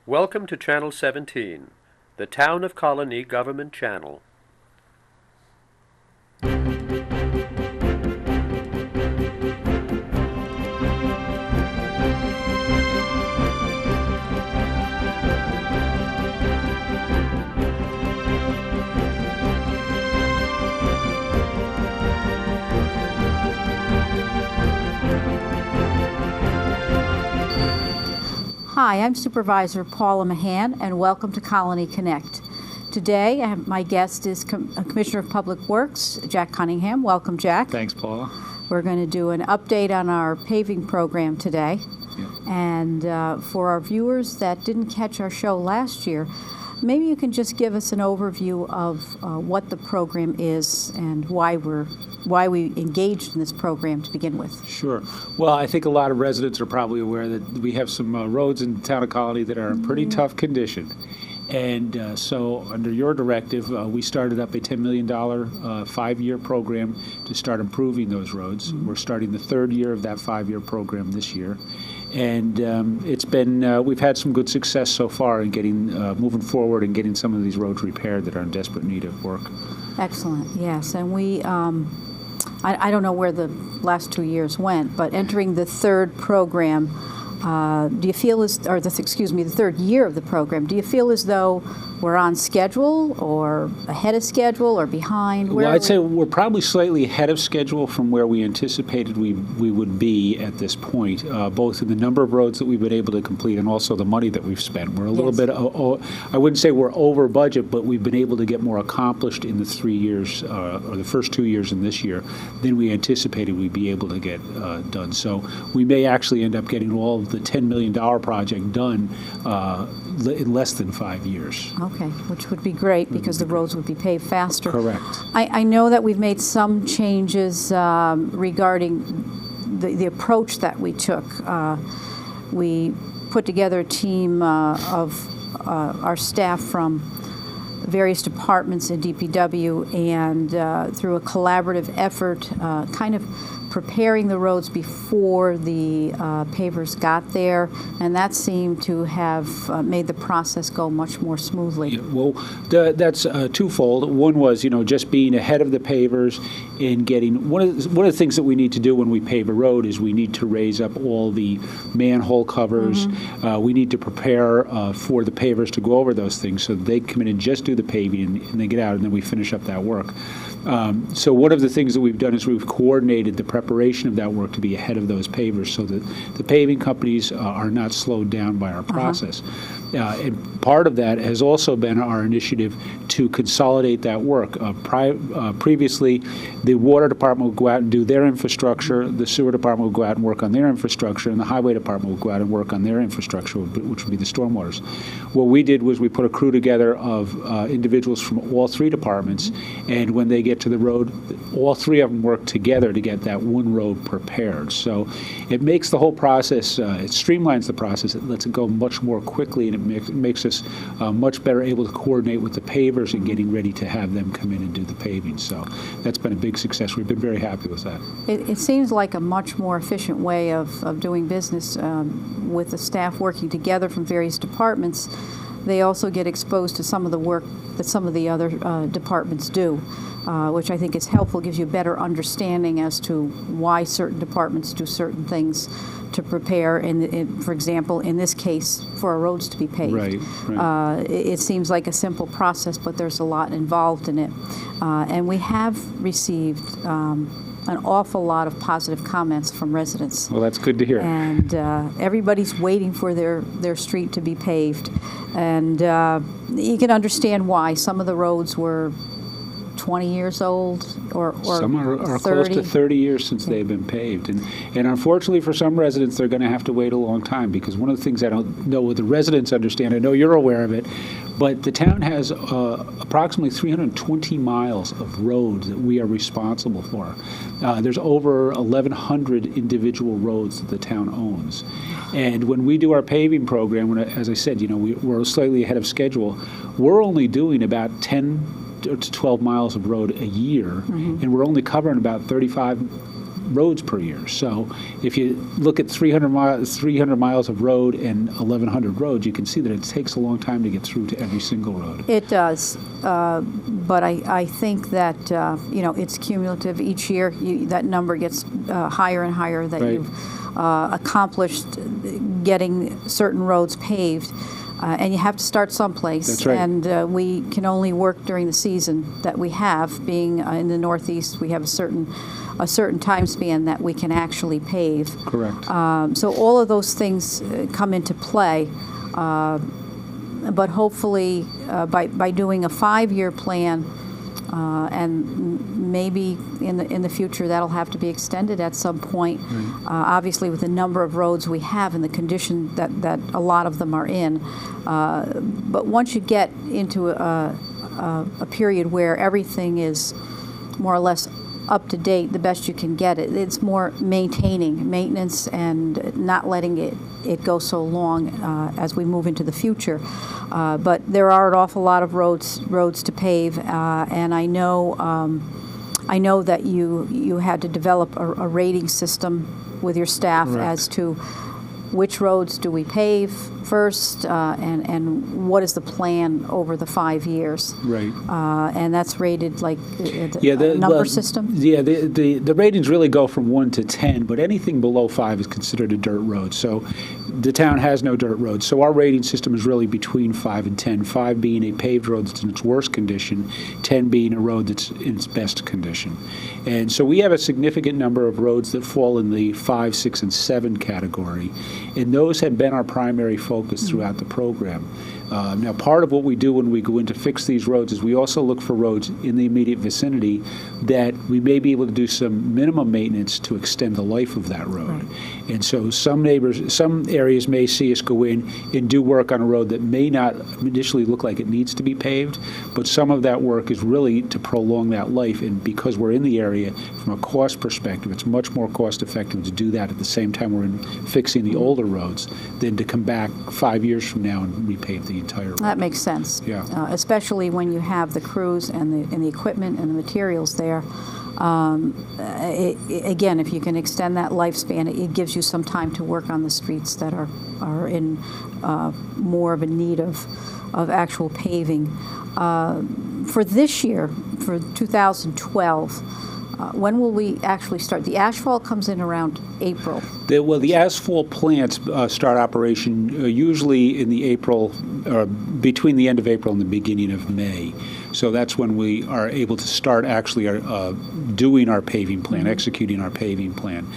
Welcome to Channel 17, the Town of Colonie Government Channel. Hi, I'm Supervisor Paula Mahan, and welcome to Colonie Connect. Today, my guest is Commissioner of Public Works, Jack Cunningham. Welcome, Jack. Thanks, Paula. We're going to do an update on our paving program today. Yeah. And for our viewers that didn't catch our show last year, maybe you can just give us an overview of what the program is and why we engaged in this program to begin with. Sure. Well, I think a lot of residents are probably aware that we have some roads in the town of Colonie that are in pretty tough condition. And so under your directive, we started up a $10 million 5-year program to start improving those roads. We're starting the 3rd year of that 5-year program this year. And it's been, we've had some good success so far in getting, moving forward and getting some of these roads repaired that are in desperate need of work. Excellent, yes. And we, I don't know where the last 2 years went, but entering the 3rd program, do you feel as, or the 3rd year of the program, do you feel as though we're on schedule or ahead of schedule or behind? Well, I'd say we're probably slightly ahead of schedule from where we anticipated we would be at this point, both in the number of roads that we've been able to complete and also the money that we've spent. We're a little bit, I wouldn't say we're over budget, but we've been able to get more accomplished in the 3 years, or the first 2 years in this year, than we anticipated we'd be able to get done. So we may actually end up getting all of the $10 million project done in less than 5 years. Okay, which would be great because the roads would be paved faster. Correct. I know that we've made some changes regarding the approach that we took. We put together a team of our staff from various departments in DPW, and through a collaborative effort, kind of preparing the roads before the pavers got there, and that seemed to have made the process go much more smoothly. Yeah, well, that's twofold. One was, just being ahead of the pavers and getting, one of the things that we need to do when we pave a road is we need to raise up all the manhole covers. We need to prepare for the pavers to go over those things so they come in and just do the paving and they get out, and then we finish up that work. So one of the things that we've done is we've coordinated the preparation of that work to be ahead of those pavers so that the paving companies are not slowed down by our process. And part of that has also been our initiative to consolidate that work. Previously, the water department would go out and do their infrastructure, the sewer department would go out and work on their infrastructure, and the highway department would go out and work on their infrastructure, which would be the stormwaters. What we did was we put a crew together of individuals from all 3 departments, and when they get to the road, all 3 of them work together to get that one road prepared. So it makes the whole process, it streamlines the process, it lets it go much more quickly, and it makes us much better able to coordinate with the pavers and getting ready to have them come in and do the paving. So that's been a big success. We've been very happy with that. It seems like a much more efficient way of doing business with the staff working together from various departments. They also get exposed to some of the work that some of the other departments do, which I think is helpful, gives you a better understanding as to why certain departments do certain things to prepare, for example, in this case, for our roads to be paved. Right. It seems like a simple process, but there's a lot involved in it. And we have received an awful lot of positive comments from residents. Well, that's good to hear. And everybody's waiting for their street to be paved. And you can understand why. Some of the roads were 20 years old or some are 30. Close to 30 years since they've been paved. And unfortunately for some residents, they're going to have to wait a long time, because one of the things I don't know what the residents understand, I know you're aware of it, but the town has approximately 320 miles of roads that we are responsible for. There's over 1,100 individual roads that the town owns. And when we do our paving program, as I said, we're slightly ahead of schedule. We're only doing about 10 to 12 miles of road a year, and we're only covering about 35 roads per year. So if you look at 300 miles of road and 1,100 roads, you can see that it takes a long time to get through to every single road. It does, but I think that, it's cumulative. Each year, that number gets higher and higher, that Right. you've accomplished getting certain roads paved. And you have to start someplace. That's right. And we can only work during the season that we have. Being in the Northeast, we have a certain time span that we can actually pave. Correct. So all of those things come into play. But hopefully, by doing a 5-year plan, and maybe in the future that'll have to be extended at some point. Obviously, with the number of roads we have and the condition that a lot of them are in. But once you get into a period where everything is more or less up to date, the best you can get it. It's more maintenance and not letting it go so long as we move into the future. But there are an awful lot of roads to pave, and I know that you had to develop a rating system with your staff Correct. as to which roads do we pave first, and what is the plan over the 5 years. Right. And that's rated like a the number system? Yeah, the ratings really go from 1 to 10, but anything below 5 is considered a dirt road. So the town has no dirt roads. So our rating system is really between 5 and 10, 5 being a paved road that's in its worst condition, 10 being a road that's in its best condition. And so we have a significant number of roads that fall in the 5, 6, and 7 category, and those have been our primary focus throughout the program. Now, part of what we do when we go in to fix these roads is we also look for roads in the immediate vicinity that we may be able to do some minimum maintenance to extend the life of that road. Right. And so some areas may see us go in and do work on a road that may not initially look like it needs to be paved, but some of that work is really to prolong that life. And because we're in the area, from a cost perspective, it's much more cost effective to do that at the same time we're fixing the older roads than to come back 5 years from now and repave the entire road. That makes sense. Yeah. Especially when you have the crews and the equipment and the materials there. Again, if you can extend that lifespan, it gives you some time to work on the streets that are in more of a need of actual paving. For this year, for 2012, when will we actually start? The asphalt comes in around April. The asphalt plants start operation usually in the April, or between the end of April and the beginning of May. So that's when we are able to start actually doing our paving plan, executing our paving plan.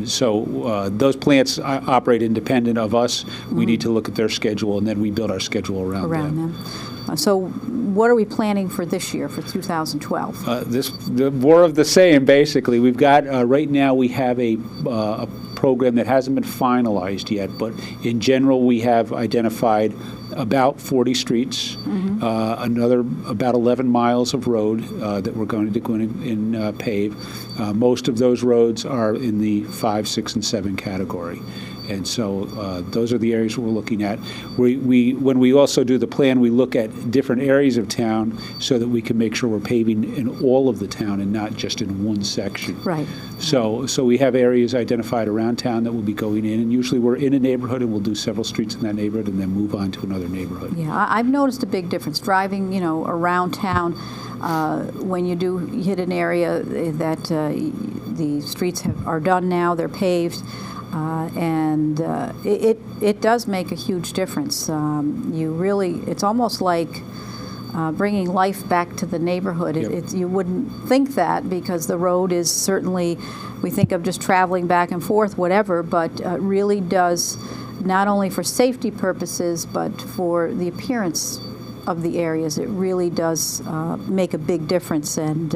So those plants operate independent of us. We need to look at their schedule, and then we build our schedule around them. So what are we planning for this year, for 2012? More of the same, basically. We've got, right now, we have a program that hasn't been finalized yet, but in general, we have identified about 40 streets, another about 11 miles of road that we're going to go in and pave. Most of those roads are in the 5, 6, and 7 category. And so those are the areas we're looking at. When we also do the plan, we look at different areas of town so that we can make sure we're paving in all of the town and not just in one section. Right. So we have areas identified around town that we'll be going in, and usually we're in a neighborhood and we'll do several streets in that neighborhood and then move on to another neighborhood. Yeah, I've noticed a big difference driving, around town. When you do hit an area that the streets are done now, they're paved. And it does make a huge difference. It's almost like bringing life back to the neighborhood. Yep. You wouldn't think that because the road is certainly, we think of just traveling back and forth, whatever, but really does, not only for safety purposes, but for the appearance of the areas. It really does make a big difference. And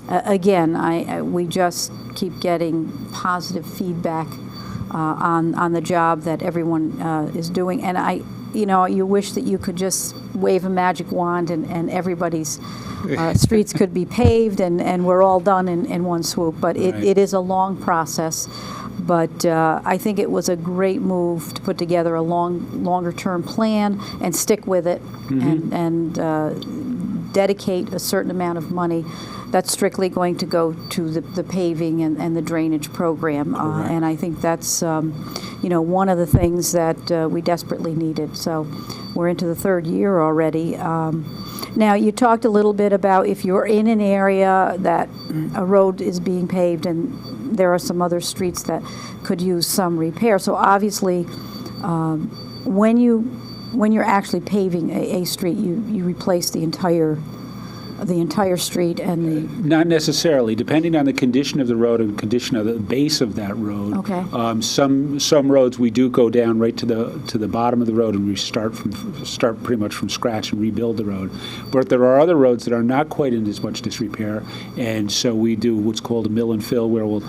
again, we just keep getting positive feedback on the job that everyone is doing, and you wish that you could just wave a magic wand and everybody's streets could be paved and we're all done in one swoop. But it is a long process. But I think it was a great move to put together a longer-term plan and stick with it and dedicate a certain amount of money that's strictly going to go to the paving and the drainage program. And I think that's, one of the things that we desperately needed. So we're into the third year already. Now, you talked a little bit about if you're in an area that a road is being paved and there are some other streets that could use some repair. So obviously, when you're actually paving a street, you replace the entire street and the... Not necessarily, depending on the condition of the road and condition of the base of that road. Okay. Some roads we do go down right to the bottom of the road and we start pretty much from scratch and rebuild the road. But there are other roads that are not quite in as much disrepair, and so we do what's called a mill and fill, where we'll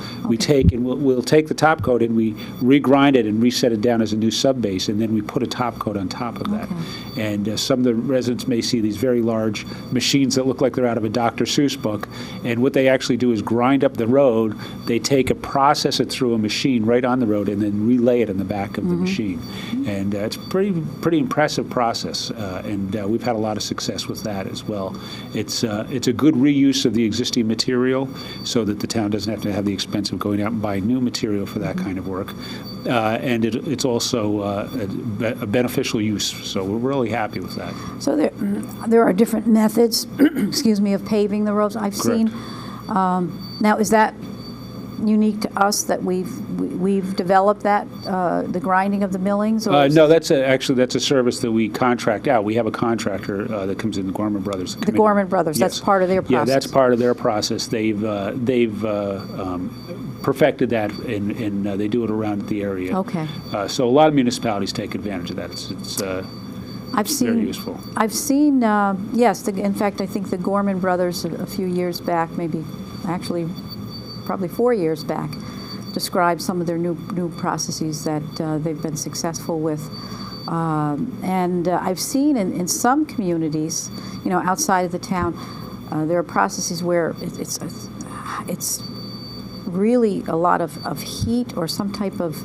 take the top coat and we regrind it and reset it down as a new subbase, and then we put a top coat on top of that. And some of the residents may see these very large machines that look like they're out of a Dr. Seuss book, and what they actually do is grind up the road. They process it through a machine right on the road and then relay it in the back of the machine. And it's pretty impressive process, and we've had a lot of success with that as well. It's a good reuse of the existing material so that the town doesn't have to have the expense of going out and buying new material for that kind of work. And it's also a beneficial use, so we're really happy with that. So there are different methods, excuse me, of paving the roads. I've seen. Now, is that unique to us that we've developed that, the grinding of the millings? Or No, that's a service that we contract out. We have a contractor that comes in, the Gorman Brothers. The Gorman Brothers. Yes. That's part of their process. Yeah, that's part of their process. They've perfected that, and they do it around the area. Okay. So a lot of municipalities take advantage of that. It's very useful. I've seen, yes. In fact, I think the Gorman Brothers a few years back, maybe actually probably 4 years back, described some of their new processes that they've been successful with. And I've seen in some communities, outside of the town, there are processes where it's really a lot of heat or some type of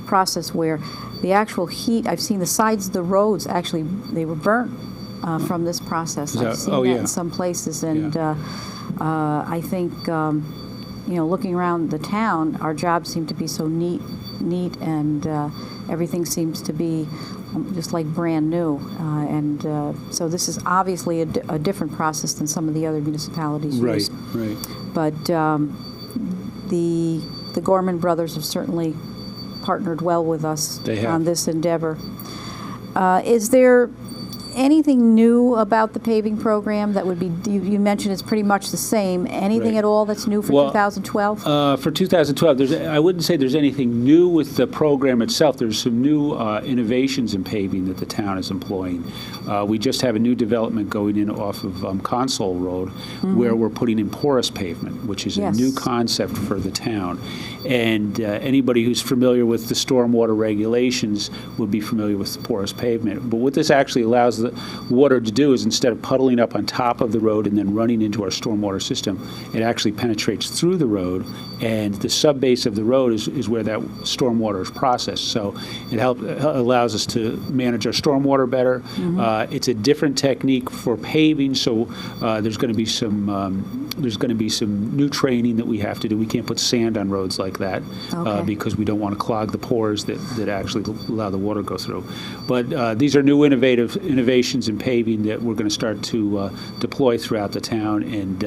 process where the actual heat, I've seen the sides of the roads, actually, they were burnt from this process. I've seen that in some places, and I think, looking around the town, our jobs seem to be so neat, and everything seems to be just like brand new. And so this is obviously a different process than some of the other municipalities use. Right. But the Gorman Brothers have certainly partnered well with us on this endeavor. Is there anything new about the paving program that would be, you mentioned it's pretty much the same. Anything at all that's new for 2012? For 2012, I wouldn't say there's anything new with the program itself. There's some new innovations in paving that the town is employing. We just have a new development going in off of Console Road where we're putting in porous pavement, which is a new concept for the town. And anybody who's familiar with the stormwater regulations would be familiar with the porous pavement. But what this actually allows the water to do is, instead of puddling up on top of the road and then running into our stormwater system, it actually penetrates through the road, and the subbase of the road is where that stormwater is processed. So it allows us to manage our stormwater better. It's a different technique for paving, so there's going to be some new training that we have to do. We can't put sand on roads like that because we don't want to clog the pores that actually allow the water to go through. But these are new innovations in paving that we're going to start to deploy throughout the town, and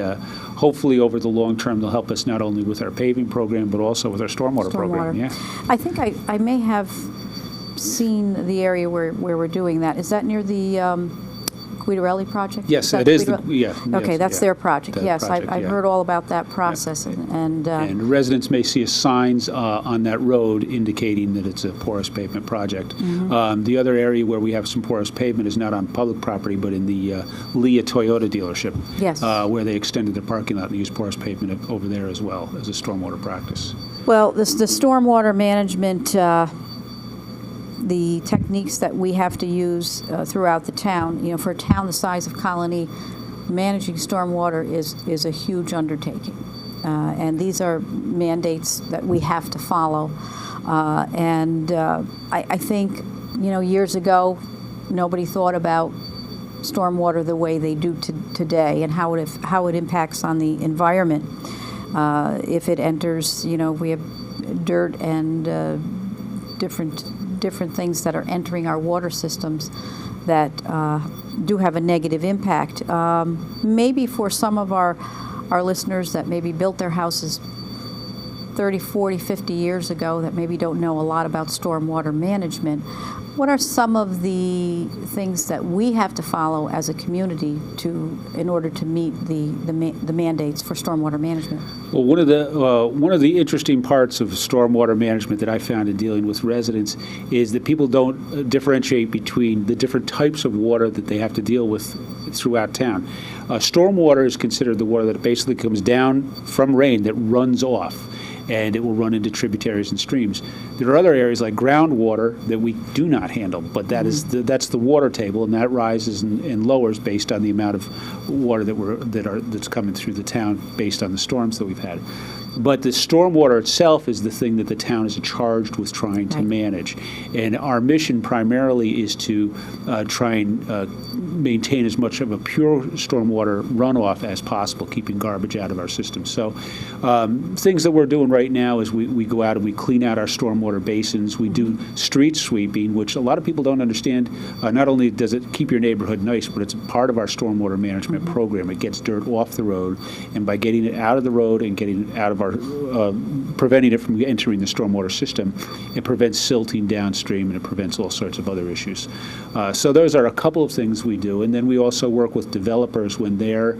hopefully over the long term they'll help us not only with our paving program but also with our stormwater program. Yeah. I think I may have seen the area where we're doing that. Is that near the Guidarelli project? Yes, it is. Okay, that's their project. Yes, I've heard all about that process. And residents may see signs on that road indicating that it's a porous pavement project. The other area where we have some porous pavement is not on public property, but in the Leah Toyota dealership, where they extended their parking lot and used porous pavement over there as well as a stormwater practice. Well, the stormwater management, the techniques that we have to use throughout the town, for a town the size of Colonie, managing stormwater is a huge undertaking. And these are mandates that we have to follow. I think, years ago, nobody thought about stormwater the way they do today, and how it impacts on the environment. If it enters, we have dirt and different things that are entering our water systems that do have a negative impact. Maybe for some of our listeners that maybe built their houses 30, 40, 50 years ago that maybe don't know a lot about stormwater management, what are some of the things that we have to follow as a community in order to meet the mandates for stormwater management? Well, one of the interesting parts of stormwater management that I found in dealing with residents is that people don't differentiate between the different types of water that they have to deal with throughout town. Stormwater is considered the water that basically comes down from rain that runs off, and it will run into tributaries and streams. There are other areas like groundwater that we do not handle, but that's the water table, and that rises and lowers based on the amount of water that's coming through the town based on the storms that we've had. But the stormwater itself is the thing that the town is charged with trying to manage. And our mission primarily is to try and maintain as much of a pure stormwater runoff as possible, keeping garbage out of our system. So things that we're doing right now is we go out and we clean out our stormwater basins. We do street sweeping, which a lot of people don't understand. Not only does it keep your neighborhood nice, but it's part of our stormwater management program. It gets dirt off the road, and by getting it out of the road and getting it out of preventing it from entering the stormwater system, it prevents silting downstream, and it prevents all sorts of other issues. So those are a couple of things we do, and then we also work with developers when they're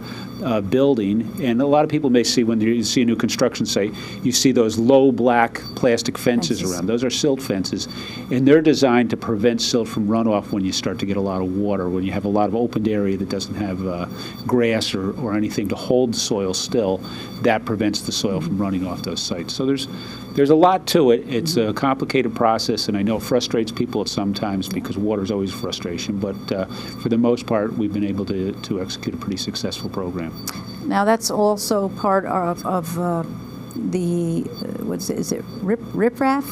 building. And a lot of people may see, when you see a new construction site, you see those low black plastic fences around. Those are silt fences, and they're designed to prevent silt from runoff when you start to get a lot of water, when you have a lot of open area that doesn't have grass or anything to hold the soil still. That prevents the soil from running off those sites. So there's a lot to it. It's a complicated process, and I know it frustrates people at some times because water is always a frustration, but for the most part, we've been able to execute a pretty successful program. Now, that's also part of the is it riprap?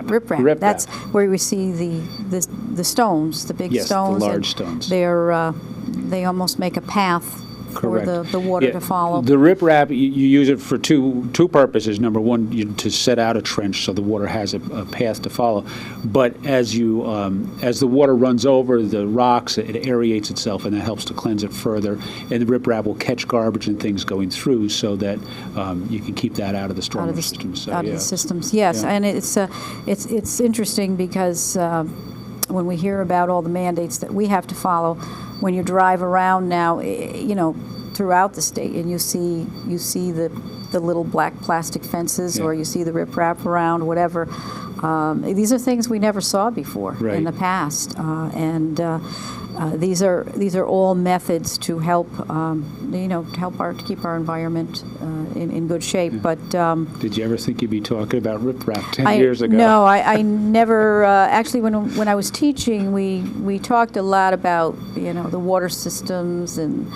Riprap. That's where we see the stones, the big stones. Yes, the large stones. They almost make a path Correct. for the water to follow. The riprap, you use it for two purposes. Number one, to set out a trench so the water has a path to follow. But as the water runs over the rocks, it aerates itself, and that helps to cleanse it further. And the riprap will catch garbage and things going through, so that you can keep that out of the stormwater system. Out of the systems, yes. Yeah. And it's interesting because when we hear about all the mandates that we have to follow, when you drive around now, throughout the state, and you see the little black plastic fences, or you see the riprap around, whatever. These are things we never saw before in the past, and these are all methods to help to keep our environment in good shape. But did you ever think you'd be talking about riprap 10 years ago? No, I never. Actually, when I was teaching, we talked a lot about the water systems and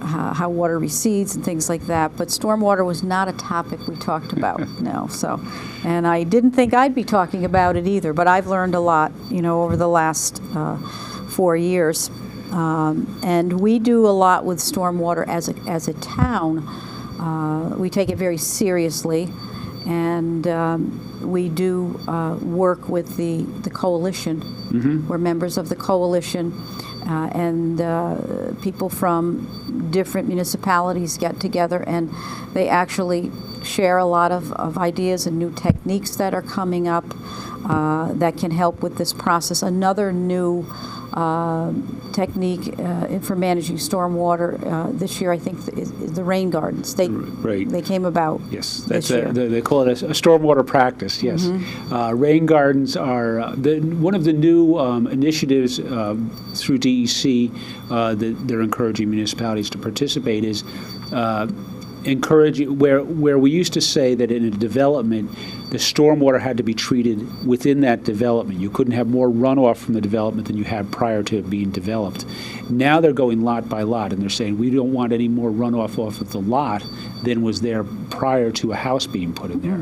how water recedes and things like that. But stormwater was not a topic we talked about. No. So, and I didn't think I'd be talking about it either. But I've learned a lot, over the last 4 years. And we do a lot with stormwater as a town. We take it very seriously, and we do work with the coalition. Mm-hmm. We're members of the coalition, and people from different municipalities get together, and they actually share a lot of ideas and new techniques that are coming up that can help with this process. Another new technique for managing stormwater this year, I think, is the rain gardens. They came about. Yes, that's they call it a stormwater practice. Yes, mm-hmm. Rain gardens are one of the new initiatives through DEC that they're encouraging municipalities to participate is. Encouraging where we used to say that in a development the stormwater had to be treated within that development. You couldn't have more runoff from the development than you had prior to it being developed. Now they're going lot by lot, and they're saying, we don't want any more runoff off of the lot than was there prior to a house being put in there.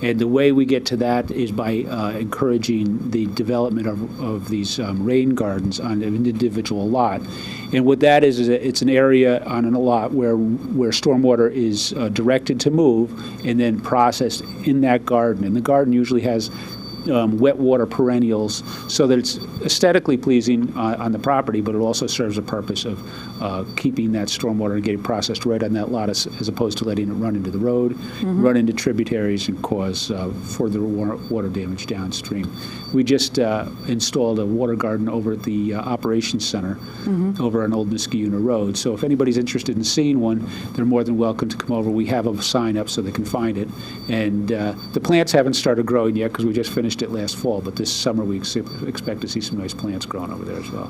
And the way we get to that is by encouraging the development of these rain gardens on an individual lot. And what that is it's an area on a lot where stormwater is directed to move and then processed in that garden. And the garden usually has wet water perennials so that it's aesthetically pleasing on the property, but it also serves a purpose of keeping that stormwater and getting processed right on that lot as opposed to letting it run into the road, run into tributaries, and cause further water damage downstream. We just installed a water garden over at the Operations Center over on Old Niskayuna Road. So if anybody's interested in seeing one, they're more than welcome to come over. We have a sign up so they can find it. And the plants haven't started growing yet because we just finished it last fall, but this summer we expect to see some nice plants growing over there as well.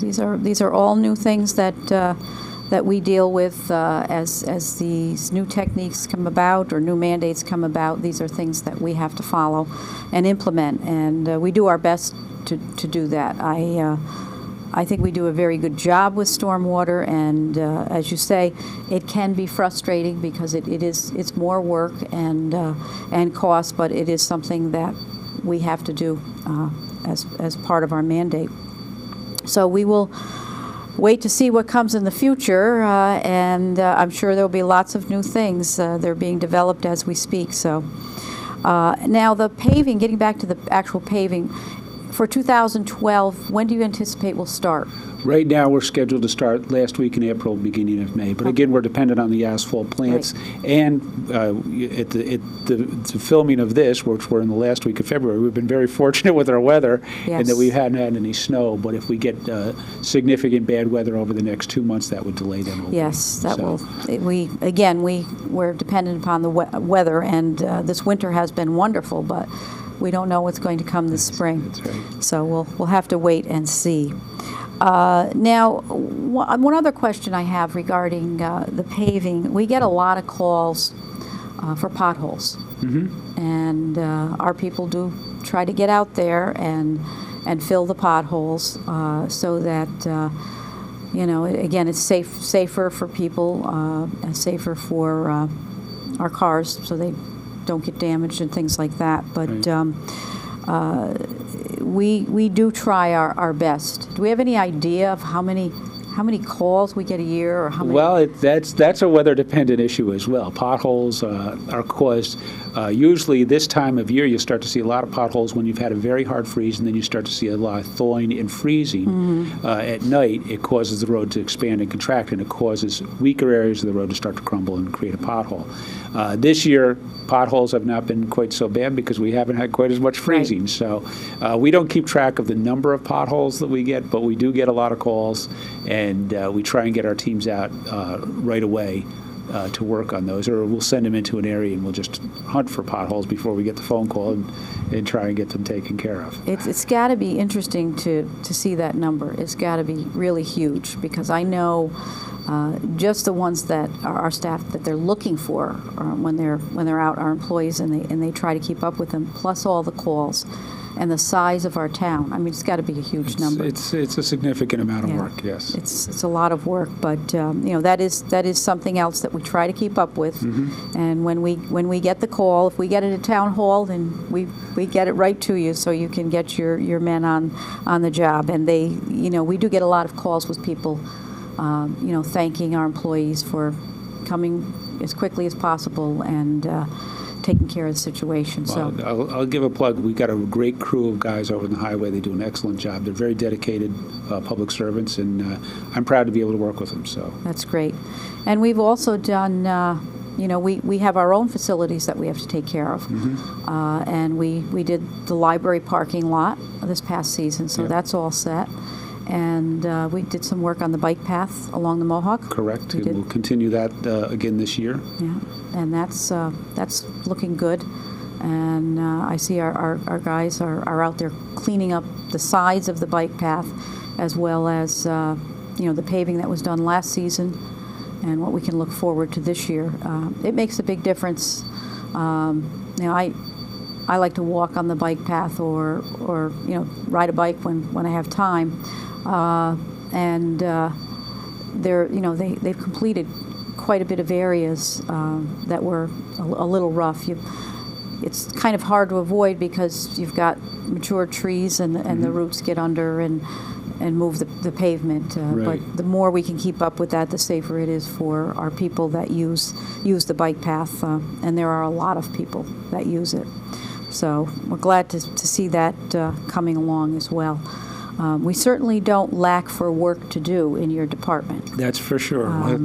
These are all new things that we deal with as these new techniques come about or new mandates come about. These are things that we have to follow and implement, and we do our best to do that. I think we do a very good job with stormwater, and as you say, it can be frustrating because it's more work and cost, but it is something that we have to do as part of our mandate. So we will wait to see what comes in the future, and I'm sure there'll be lots of new things. They're being developed as we speak. So now the paving, getting back to the actual paving, for 2012, when do you anticipate will start? Right now, we're scheduled to start last week in April, beginning of May. But again, we're dependent on the asphalt plants. Right. And at the filming of this, which we're in the last week of February, we've been very fortunate with our weather in that we hadn't had any snow. But if we get significant bad weather over the next 2 months, that would delay them. Yes, that will. We're dependent upon the weather, and this winter has been wonderful, but we don't know what's going to come this spring. That's right. So we'll have to wait and see. Now, one other question I have regarding the paving. We get a lot of calls for potholes. And our people do try to get out there and fill the potholes so that, again, it's safer for people and safer for our cars so they don't get damaged and things like that. But we do try our best. Do we have any idea of how many calls we get a year, or how many? Well, that's a weather-dependent issue as well. Potholes are caused usually this time of year. You start to see a lot of potholes when you've had a very hard freeze, and then you start to see a lot of thawing and freezing. At night, it causes the road to expand and contract, and it causes weaker areas of the road to start to crumble and create a pothole. This year, potholes have not been quite so bad because we haven't had quite as much freezing. Right. So we don't keep track of the number of potholes that we get, but we do get a lot of calls, and we try and get our teams out right away to work on those, or we'll send them into an area and we'll just hunt for potholes before we get the phone call and try and get them taken care of. It's got to be interesting to see that number. It's got to be really huge, because I know just the ones that are our staff that they're looking for when they're out, our employees, and they try to keep up with them, plus all the calls and the size of our town. I mean, it's got to be a huge number. It's a significant amount of work, yes. It's a lot of work, but that is something else that we try to keep up with. And when we get the call, if we get it at town hall, then we get it right to you, so you can get your men on the job. And we do get a lot of calls with people, thanking our employees for coming as quickly as possible and taking care of the situation. Well, So I'll give a plug. We've got a great crew of guys over on the highway. They do an excellent job. They're very dedicated public servants, and I'm proud to be able to work with them. So that's great. And we've also done, we have our own facilities that we have to take care of. And we did the library parking lot this past season, so that's all set. And we did some work on the bike path along the Mohawk. Correct. We'll continue that again this year. Yeah, and that's looking good. And I see our guys are out there cleaning up the sides of the bike path, as well as the paving that was done last season, and what we can look forward to this year. It makes a big difference. I like to walk on the bike path or ride a bike when I have time. They've completed quite a bit of areas that were a little rough. It's kind of hard to avoid because you've got mature trees and the roots get under and move the pavement. Right. But the more we can keep up with that, the safer it is for our people that use the bike path, and there are a lot of people that use it. So we're glad to see that coming along as well. We certainly don't lack for work to do in your department. That's for sure.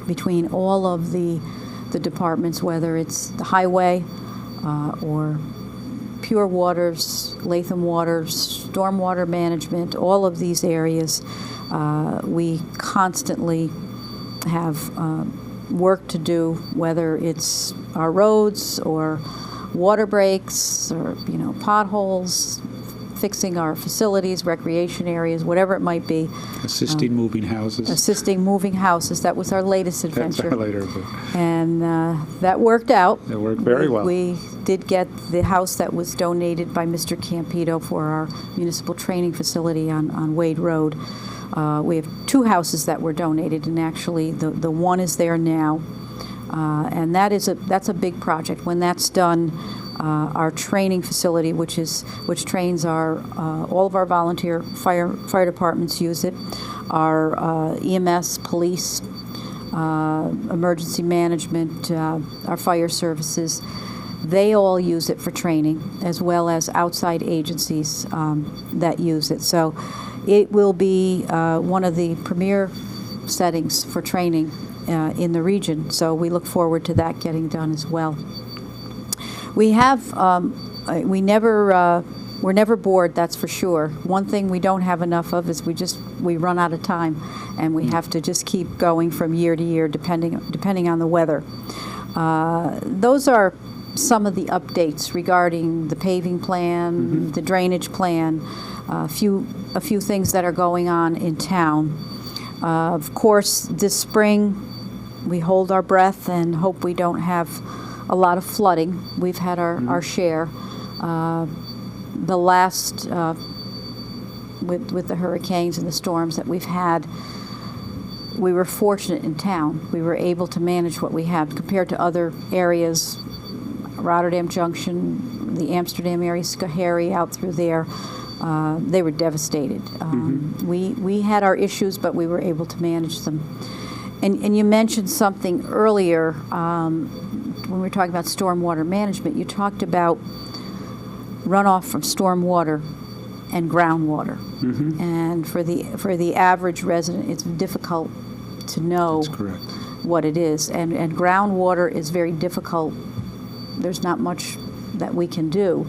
Between all of the departments, whether it's the highway or Pure Waters, Latham Waters, stormwater management, all of these areas, we constantly have work to do, whether it's our roads or water breaks or potholes, fixing our facilities, recreation areas, whatever it might be. Assisting moving houses. Assisting moving houses. That was our latest adventure. That's our later. And that worked out. It worked very well. We did get the house that was donated by Mr. Campito for our municipal training facility on Wade Road. We have 2 houses that were donated, and actually the one is there now. And that's a big project. When that's done, our training facility, which trains all of our volunteer fire departments use it, our EMS, police, emergency management, our fire services, they all use it for training, as well as outside agencies that use it. So it will be one of the premier settings for training in the region. So we look forward to that getting done as well. We have, we're never bored, that's for sure. One thing we don't have enough of is we run out of time, and we have to just keep going from year to year, depending on the weather. Those are some of the updates regarding the paving plan, the drainage plan, a few things that are going on in town. Of course, this spring, we hold our breath and hope we don't have a lot of flooding. We've had our share. The last, with the hurricanes and the storms that we've had, we were fortunate in town. We were able to manage what we had compared to other areas, Rotterdam Junction, the Amsterdam area, Schoharie, out through there. They were devastated. We had our issues, but we were able to manage them. And you mentioned something earlier when we were talking about stormwater management. You talked about runoff from stormwater and groundwater. And for the average resident, it's difficult to know what it is. And groundwater is very difficult. There's not much that we can do.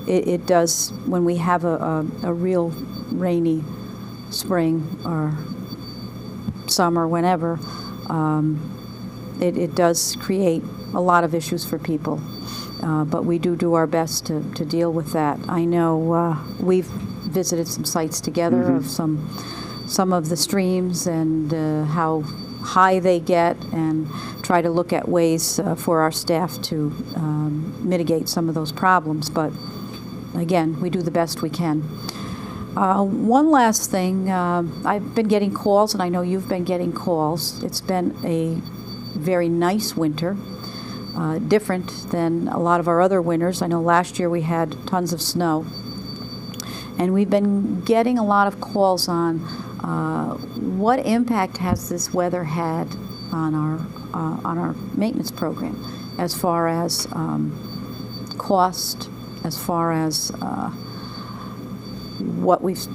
It does, when we have a real rainy spring or summer, whenever, it does create a lot of issues for people. But we do our best to deal with that. I know we've visited some sites together of some of the streams and how high they get, and try to look at ways for our staff to mitigate some of those problems. But again, we do the best we can. One last thing, I've been getting calls, and I know you've been getting calls. It's been a very nice winter, different than a lot of our other winters. I know last year we had tons of snow, and we've been getting a lot of calls on what impact has this weather had on our maintenance program, as far as cost, as far as what we've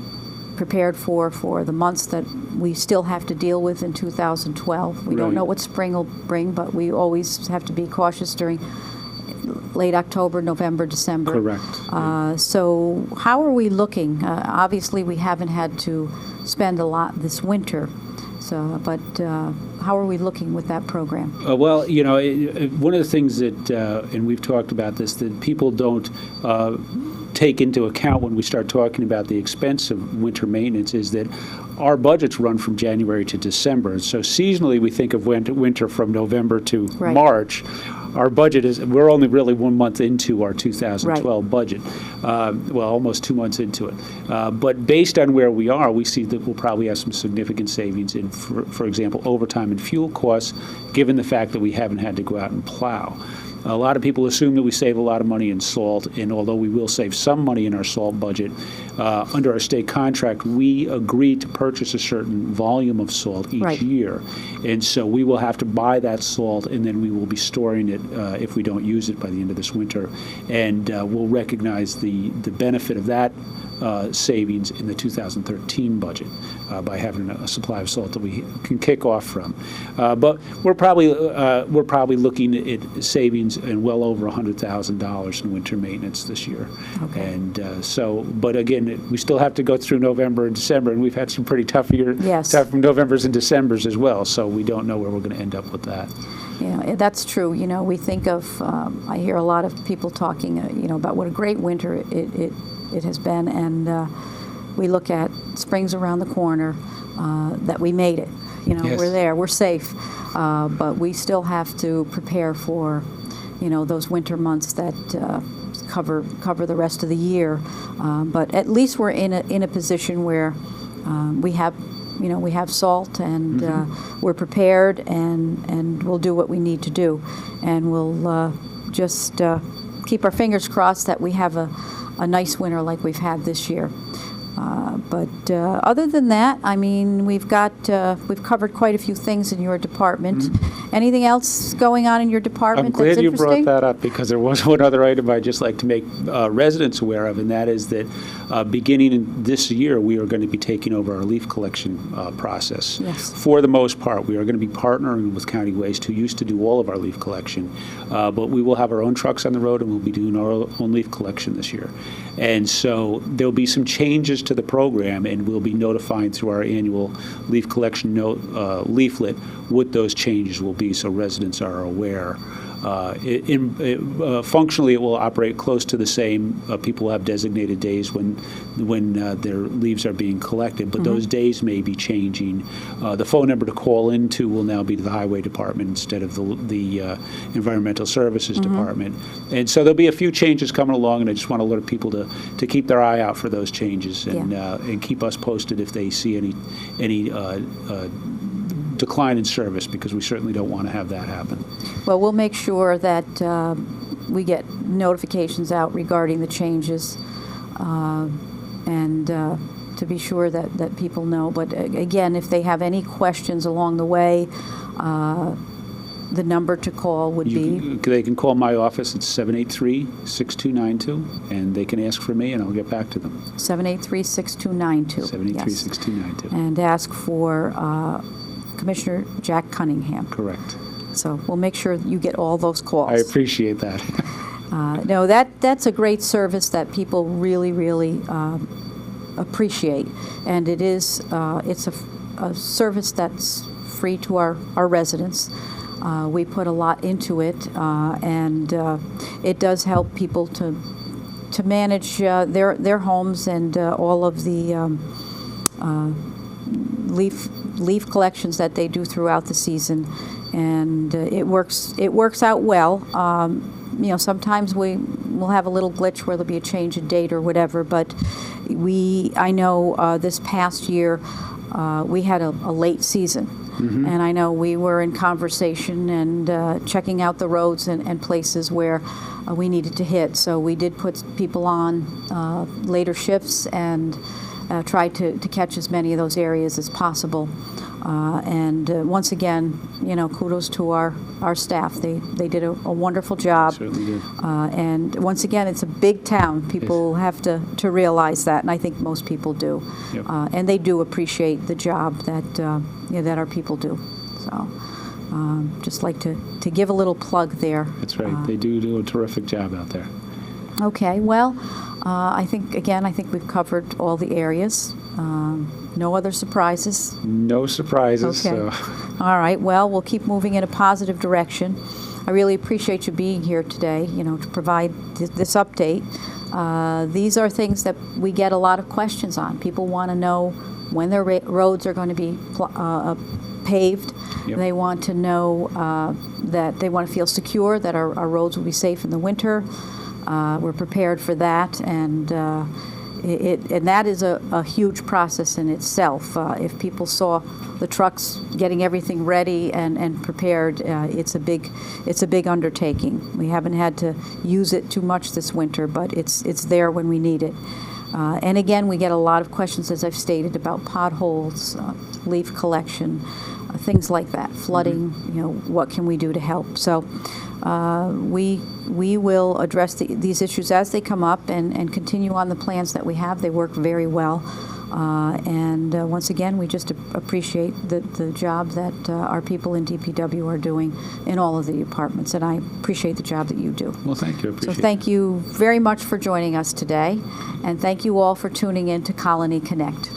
prepared for the months that we still have to deal with in 2012. We don't know what spring will bring, but we always have to be cautious during late October, November, December. Correct. So how are we looking? Obviously, we haven't had to spend a lot this winter. But how are we looking with that program? Well, one of the things that, and we've talked about this, that people don't take into account when we start talking about the expense of winter maintenance is that our budgets run from January to December. So seasonally, we think of winter from November to March. our budget is, we're only really 1 month into our 2012 budget. Well, almost 2 months into it. But based on where we are, we see that we'll probably have some significant savings in, for example, overtime and fuel costs, given the fact that we haven't had to go out and plow. A lot of people assume that we save a lot of money in salt, and although we will save some money in our salt budget, under our state contract, we agree to purchase a certain volume of salt each year. And so we will have to buy that salt, and then we will be storing it if we don't use it by the end of this winter. And we'll recognize the benefit of that savings in the 2013 budget by having a supply of salt that we can kick off from. But we're probably looking at savings in well over $100,000 in winter maintenance this year. Okay. And but again, we still have to go through November and December, and we've had some pretty tough tough Novembers and Decembers as well. So we don't know where we're going to end up with that. Yeah, that's true. You know, we think of, I hear a lot of people talking, about what a great winter it has been, and we look at springs around the corner, that we made it. Yes. We're there, we're safe, but we still have to prepare for, those winter months that cover the rest of the year. But at least we're in a position where we have salt, and we're prepared, and we'll do what we need to do, and we'll just keep our fingers crossed that we have a nice winter like we've had this year. But other than that, I mean, we've covered quite a few things in your department. Anything else going on in your department that's interesting? I'm glad you brought that up, because there was one other item I'd just like to make residents aware of, and that is that beginning in this year, we are going to be taking over our leaf collection process. Yes. For the most part, we are going to be partnering with County Waste, who used to do all of our leaf collection, but we will have our own trucks on the road, and we'll be doing our own leaf collection this year. And so there'll be some changes to the program, and we'll be notifying through our annual leaf collection leaflet what those changes will be, so residents are aware. Functionally, it will operate close to the same. People will have designated days when their leaves are being collected, but those days may be changing. The phone number to call into will now be to the Highway Department instead of the Environmental Services Department. And so there'll be a few changes coming along, and I just want to alert people to keep their eye out for those changes, and keep us posted if they see any decline in service, because we certainly don't want to have that happen. Well, we'll make sure that we get notifications out regarding the changes, and to be sure that people know. But again, if they have any questions along the way, the number to call would be? They can call my office at 783-6292, and they can ask for me, and I'll get back to them. 783-6292. 783-6292. And ask for Commissioner Jack Cunningham. Correct. So we'll make sure you get all those calls. I appreciate that. No, that's a great service that people really, really appreciate, and it's a service that's free to our residents. We put a lot into it, and it does help people to manage their homes and all of the leaf collections that they do throughout the season, and it works out well. Sometimes we'll have a little glitch where there'll be a change of date or whatever, but I know this past year we had a late season. And I know we were in conversation and checking out the roads and places where we needed to hit. So we did put people on later shifts and tried to catch as many of those areas as possible. And once again, kudos to our staff. They did a wonderful job. Certainly did. And once again, it's a big town. People have to realize that, and I think most people do. Yep. And they do appreciate the job that our people do. So just like to give a little plug there. That's right. They do a terrific job out there. Okay. Well, I think we've covered all the areas. No other surprises? No surprises. Okay. So. All right. Well, we'll keep moving in a positive direction. I really appreciate you being here today, to provide this update. These are things that we get a lot of questions on. People want to know when their roads are going to be paved. Yep. They want to know that they want to feel secure, that our roads will be safe in the winter. We're prepared for that, and that is a huge process in itself. If people saw the trucks getting everything ready and prepared, it's a big undertaking. We haven't had to use it too much this winter, but it's there when we need it. And again, we get a lot of questions, as I've stated, about potholes, leaf collection, things like that, flooding. You know, what can we do to help? So we will address these issues as they come up and continue on the plans that we have. They work very well. And once again, we just appreciate the job that our people in DPW are doing in all of the departments, and I appreciate the job that you do. Well, thank you. I appreciate So thank you very much for joining us today, and thank you all for tuning in to Colonie Connect.